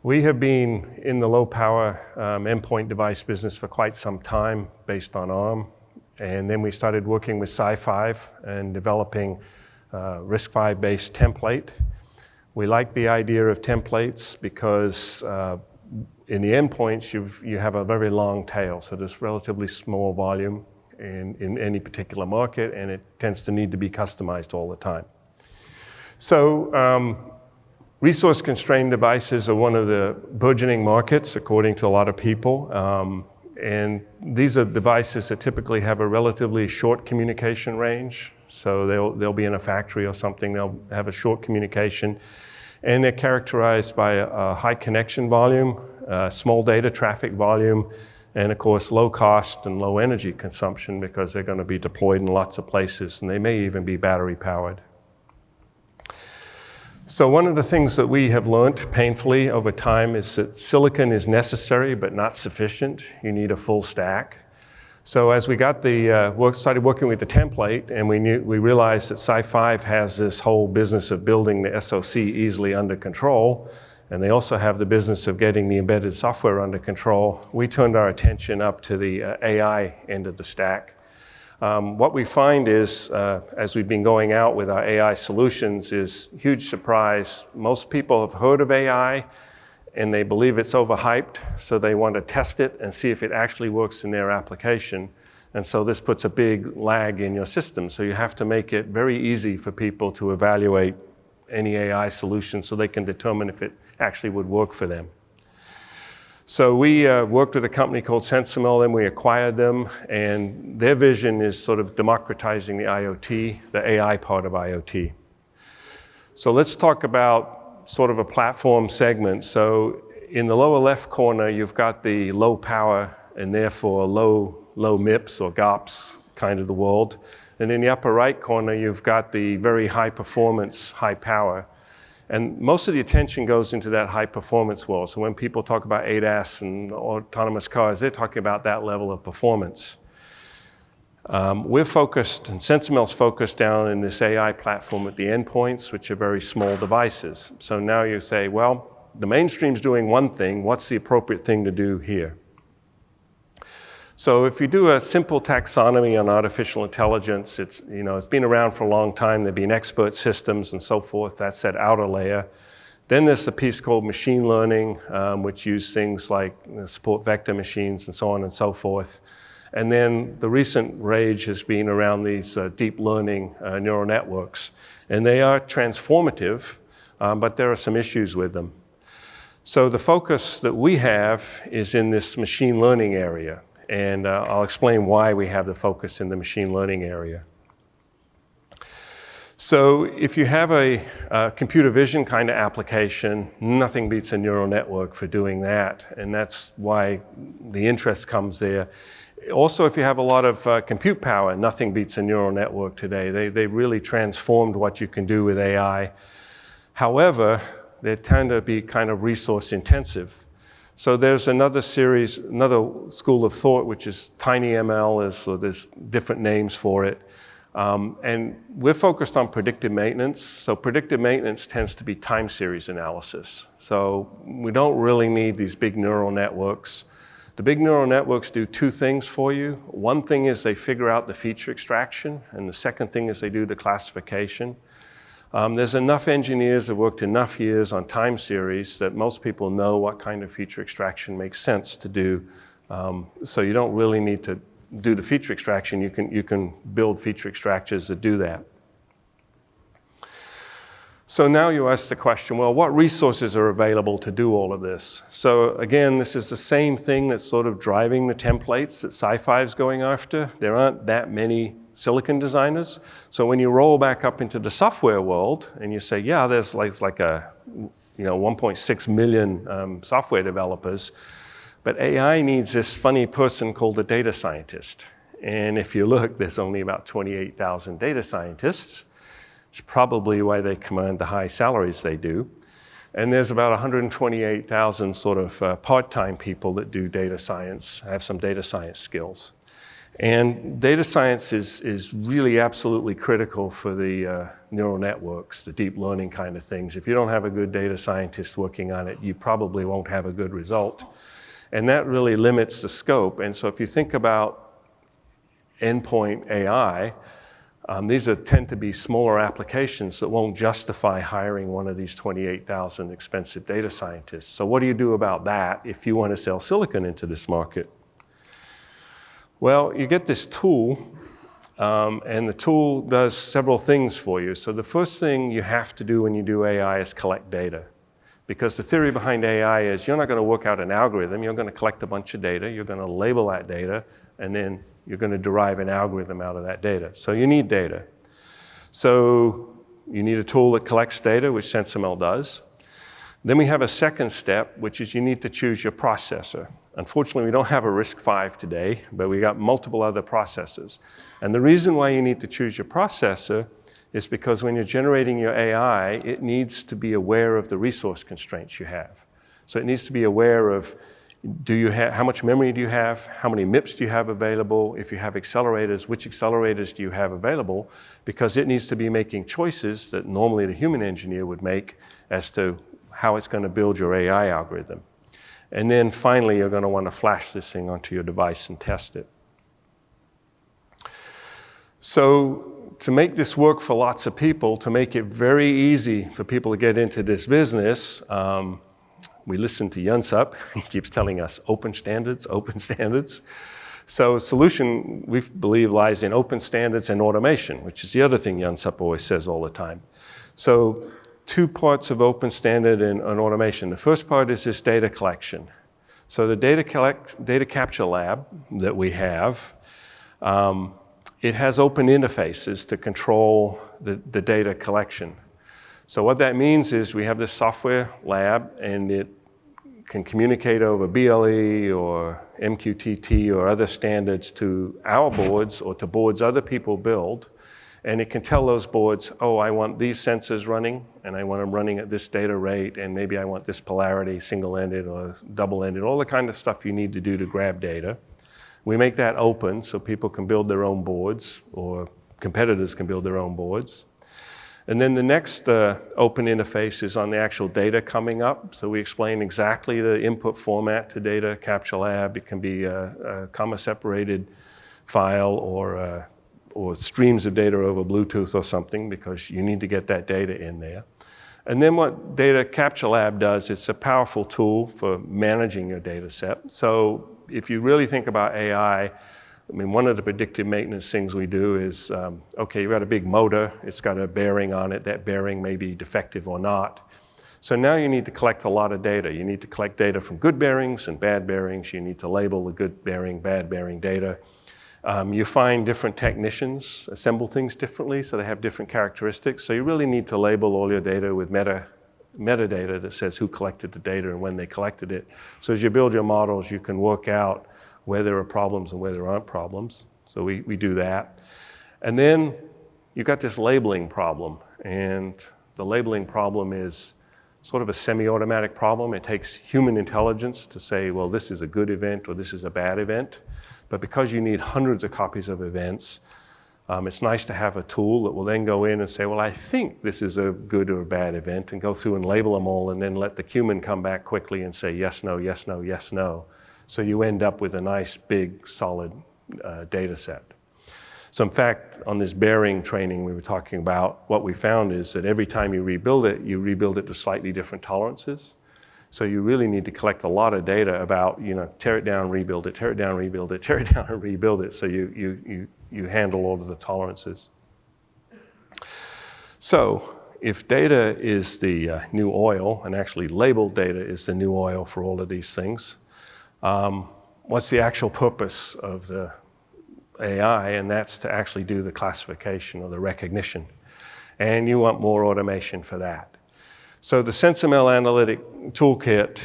We have been in the low power endpoint device business for quite some time based on ARM. And then we started working with SiFive and developing RISC-V based template. We like the idea of templates because in the endpoints you have a very long tail, so there's relatively small volume in any particular market, and it tends to need to be customized all the time. So resource-constrained devices are one of the burgeoning markets, according to a lot of people. And these are devices that typically have a relatively short communication range. So they'll be in a factory or something, they'll have a short communication. And they're characterized by a high connection volume, small data traffic volume, and of course low cost and low energy consumption because they're going to be deployed in lots of places, and they may even be battery powered. So one of the things that we have learned painfully over time is that silicon is necessary but not sufficient. You need a full stack. So as we got started working with the template, and we realized that SiFive has this whole business of building the SoC easily under control, and they also have the business of getting the embedded software under control, we turned our attention up to the AI end of the stack. What we find is, as we've been going out with our AI solutions, is huge surprise. Most people have heard of AI, and they believe it's overhyped, so they want to test it and see if it actually works in their application. And so this puts a big lag in your system. So you have to make it very easy for people to evaluate any AI solution so they can determine if it actually would work for them. So we worked with a company called SenseML, and we acquired them, and their vision is sort of democratizing the IoT, the AI part of IoT. So let's talk about sort of a platform segment. So in the lower left corner, you've got the low power and therefore low MIPS or GOPS kind of the world. And in the upper right corner, you've got the very high performance, high power. And most of the attention goes into that high performance world. So when people talk about ADAS and autonomous cars, they're talking about that level of performance. We're focused, and SenseML's focused down in this AI platform at the endpoints, which are very small devices. So now you say, well, the mainstream's doing one thing, what's the appropriate thing to do here? So if you do a simple taxonomy on artificial intelligence, it's been around for a long time. There've been expert systems and so forth. That's that outer layer. Then there's a piece called machine learning, which use things like support vector machines and so on and so forth. And then the recent rage has been around these deep learning neural networks. And they are transformative, but there are some issues with them. So the focus that we have is in this machine learning area. And I'll explain why we have the focus in the machine learning area. So if you have a computer vision kind of application, nothing beats a neural network for doing that. And that's why the interest comes there. Also, if you have a lot of compute power, nothing beats a neural network today. They've really transformed what you can do with AI. However, they tend to be kind of resource intensive. So there's another school of thought, which is TinyML, so there's different names for it. And we're focused on predictive maintenance. So predictive maintenance tends to be time series analysis. So we don't really need these big neural networks. The big neural networks do two things for you. One thing is they figure out the feature extraction, and the second thing is they do the classification. There's enough engineers that worked enough years on time series that most people know what kind of feature extraction makes sense to do. So you don't really need to do the feature extraction. You can build feature extractors that do that. So now you ask the question, well, what resources are available to do all of this? So again, this is the same thing that's sort of driving the templates that SiFive's going after. There aren't that many silicon designers. So when you roll back up into the software world and you say, yeah, there's like a 1.6 million software developers, but AI needs this funny person called a data scientist. And if you look, there's only about 28,000 data scientists. It's probably why they command the high salaries they do. And there's about 128,000 sort of part-time people that do data science, have some data science skills. And data science is really absolutely critical for the neural networks, the deep learning kind of things. If you don't have a good data scientist working on it, you probably won't have a good result. And that really limits the scope. And so if you think about endpoint AI, these tend to be smaller applications that won't justify hiring one of these 28,000 expensive data scientists. So what do you do about that if you want to sell silicon into this market? Well, you get this tool, and the tool does several things for you. So the first thing you have to do when you do AI is collect data. Because the theory behind AI is you're not going to work out an algorithm, you're going to collect a bunch of data, you're going to label that data, and then you're going to derive an algorithm out of that data. So you need data. So you need a tool that collects data, which SenseML does. Then we have a second step, which is you need to choose your processor. Unfortunately, we don't have a RISC-V today, but we got multiple other processors. And the reason why you need to choose your processor is because when you're generating your AI, it needs to be aware of the resource constraints you have. So it needs to be aware of how much memory do you have, how many MIPS do you have available, if you have accelerators, which accelerators do you have available, because it needs to be making choices that normally the human engineer would make as to how it's going to build your AI algorithm. And then finally, you're going to want to flash this thing onto your device and test it. So to make this work for lots of people, to make it very easy for people to get into this business, we listen to Yunsub. He keeps telling us open standards, open standards. So solution, we believe, lies in open standards and automation, which is the other thing Yunsub always says all the time. So two parts of open standard and automation. The first part is this data collection. So the data capture lab that we have, it has open interfaces to control the data collection. So what that means is we have this software lab, and it can communicate over BLE or MQTT or other standards to our boards or to boards other people build. And it can tell those boards, oh, I want these sensors running, and I want them running at this data rate, and maybe I want this polarity, single-ended or double-ended, all the kind of stuff you need to do to grab data. We make that open so people can build their own boards, or competitors can build their own boards. And then the next open interface is on the actual data coming up. So we explain exactly the input format to data capture lab. It can be a comma-separated file or streams of data over Bluetooth or something, because you need to get that data in there. And then what Data Capture Lab does, it's a powerful tool for managing your data set. So if you really think about AI, I mean, one of the predictive maintenance things we do is, okay, you've got a big motor, it's got a bearing on it, that bearing may be defective or not. So now you need to collect a lot of data. You need to collect data from good bearings and bad bearings. You need to label the good bearing, bad bearing data. You find different technicians assemble things differently, so they have different characteristics. So you really need to label all your data with metadata that says who collected the data and when they collected it. So as you build your models, you can work out where there are problems and where there aren't problems. So we do that. And then you've got this labeling problem. And the labeling problem is sort of a semi-automatic problem. It takes human intelligence to say, well, this is a good event or this is a bad event. But because you need hundreds of copies of events, it's nice to have a tool that will then go in and say, well, I think this is a good or a bad event, and go through and label them all, and then let the human come back quickly and say yes, no, yes, no, yes, no. So you end up with a nice, big, solid data set. So in fact, on this bearing training we were talking about, what we found is that every time you rebuild it to slightly different tolerances. So you really need to collect a lot of data about, tear it down, rebuild it, tear it down, rebuild it, tear it down, and rebuild it, so you handle all of the tolerances. So if data is the new oil, and actually labeled data is the new oil for all of these things, what's the actual purpose of the AI? And that's to actually do the classification or the recognition. And you want more automation for that. So the SenseML analytic toolkit,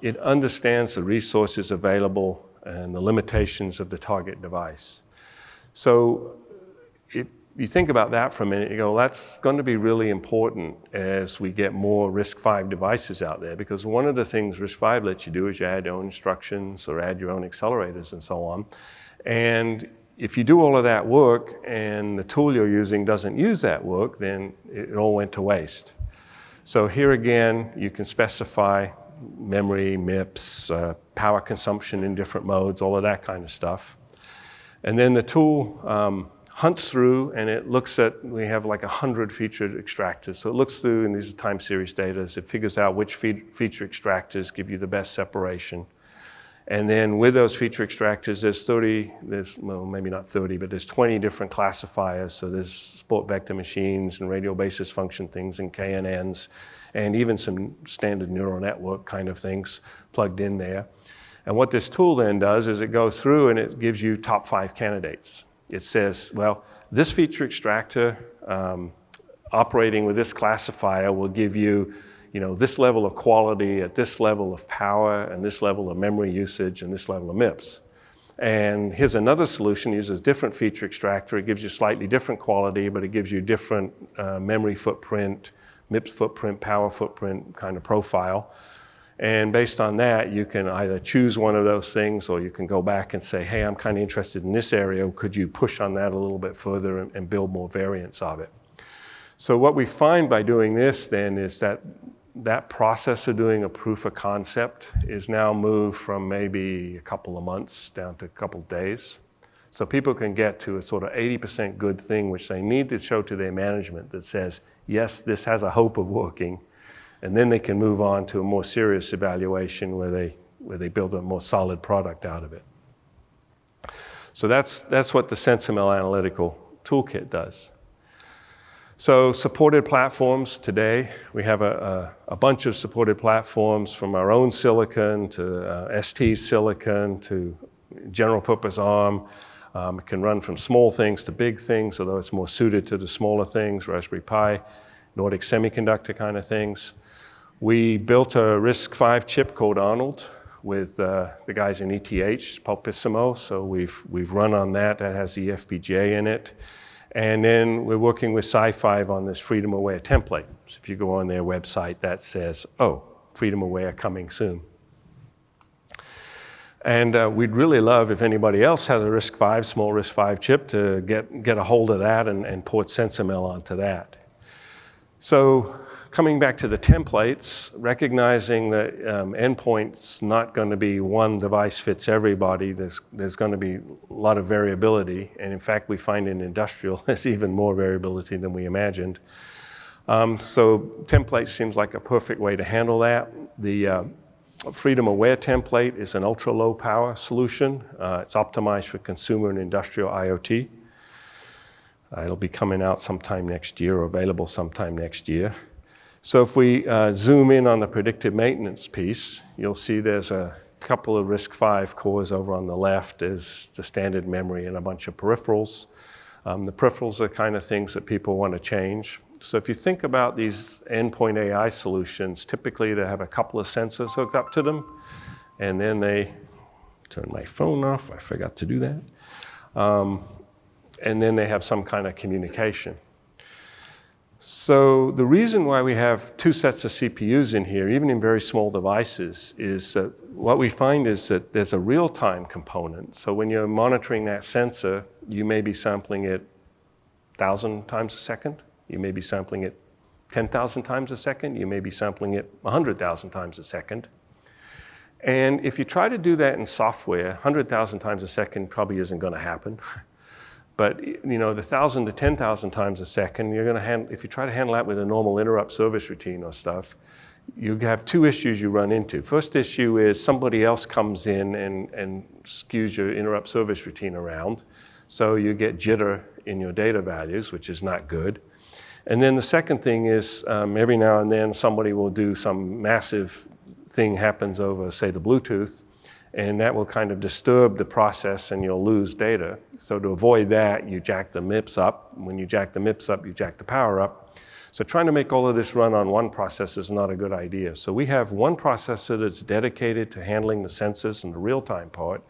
it understands the resources available and the limitations of the target device. So you think about that for a minute, you go, that's going to be really important as we get more RISC-V devices out there, because one of the things RISC-V lets you do is you add your own instructions or add your own accelerators and so on. And if you do all of that work and the tool you're using doesn't use that work, then it all went to waste. So here again, you can specify memory, MIPS, power consumption in different modes, all of that kind of stuff. And then the tool hunts through and it looks at, we have like 100 feature extractors. So it looks through, and these are time series data, it figures out which feature extractors give you the best separation. And then with those feature extractors, well, maybe not 30, but there's 20 different classifiers. So there's support vector machines and radial basis function things and KNNs, and even some standard neural network kind of things plugged in there. And what this tool then does is it goes through and it gives you top 5 candidates. It says, well, this feature extractor operating with this classifier will give you, this level of quality at this level of power and this level of memory usage and this level of MIPS. And here's another solution, uses different feature extractor. It gives you slightly different quality, but it gives you different memory footprint, MIPS footprint, power footprint kind of profile. And based on that, you can either choose one of those things, or you can go back and say, hey, I'm kind of interested in this area. Could you push on that a little bit further and build more variants of it? So what we find by doing this then is that that process of doing a proof of concept is now moved from maybe a couple of months down to a couple of days. So people can get to a sort of 80% good thing, which they need to show to their management that says, yes, this has a hope of working. And then they can move on to a more serious evaluation where they build a more solid product out of it. So that's what the SenseML analytical toolkit does. So supported platforms today, we have a bunch of supported platforms from our own silicon to ST's silicon to general purpose ARM. It can run from small things to big things, although it's more suited to the smaller things, Raspberry Pi, Nordic Semiconductor kind of things. We built a RISC-V chip called Arnold with the guys in ETH, Pulpissimo. So we've run on that. That has the FPGA in it. And then we're working with SiFive on this Freedom Aware template. So if you go on their website, that says, oh, Freedom Aware coming soon. And we'd really love if anybody else has a RISC-V, small RISC-V chip, to get a hold of that and port SenseML onto that. So coming back to the templates, recognizing that Endpoint's not going to be one device fits everybody. There's going to be a lot of variability. And in fact, we find in industrial there's even more variability than we imagined. So template seems like a perfect way to handle that. The Freedom Aware template is an ultra low power solution. It's optimized for consumer and industrial IoT. It'll be coming out sometime next year or available sometime next year. So if we zoom in on the predictive maintenance piece, you'll see there's a couple of RISC-V cores over on the left. There's the standard memory and a bunch of peripherals. The peripherals are kind of things that people want to change. So if you think about these endpoint AI solutions, typically they have a couple of sensors hooked up to them, and then they turn my phone off. I forgot to do that. And then they have some kind of communication. So the reason why we have 2 sets of CPUs in here, even in very small devices, is that what we find is that there's a real-time component. So when you're monitoring that sensor, you may be sampling it 1,000 times a second. You may be sampling it 10,000 times a second. You may be sampling it 100,000 times a second. And if you try to do that in software, 100,000 times a second probably isn't going to happen. But the 1,000 to 10,000 times a second, you're going to handle, if you try to handle that with a normal interrupt service routine or stuff, you have 2 issues you run into. First issue is somebody else comes in and skews your interrupt service routine around. So you get jitter in your data values, which is not good. And then the second thing is every now and then somebody will do some massive thing happens over, say, the Bluetooth, and that will kind of disturb the process and you'll lose data. So to avoid that, you jack the MIPS up. When you jack the MIPS up, you jack the power up. So trying to make all of this run on one processor is not a good idea. So we have one processor that's dedicated to handling the sensors and the real-time part.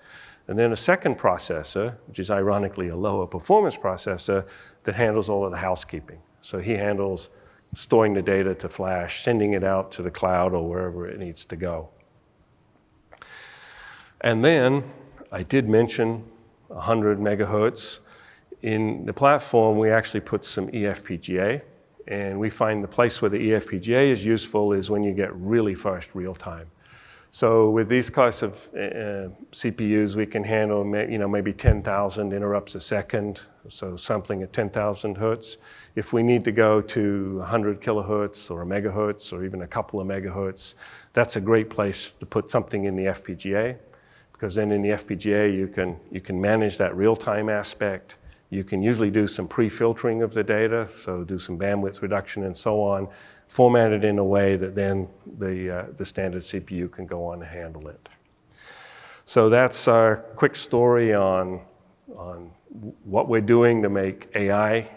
and then a second processor, which is ironically a lower performance processor, that handles all of the housekeeping. So he handles storing the data to flash, sending it out to the cloud or wherever it needs to go. And then I did mention 100 megahertz. In the platform, we actually put some eFPGA, and we find the place where the eFPGA is useful is when you get really fast real time. So with these kinds of CPUs, we can handle maybe 10,000 interrupts a second, so something at 10,000 hertz. If we need to go to 100 kilohertz or a megahertz or even a couple of megahertz, that's a great place to put something in the FPGA, because then in the FPGA you can manage that real-time aspect. You can usually do some pre-filtering of the data, so do some bandwidth reduction and so on, format it in a way that then the standard CPU can go on and handle it. So that's our quick story on what we're doing to make AI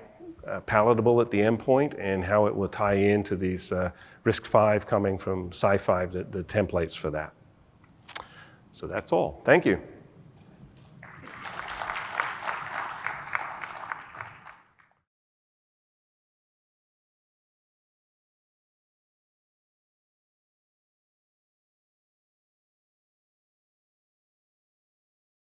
palatable at the endpoint and how it will tie into these RISC-V coming from SiFive, the templates for that. So that's all. Thank you.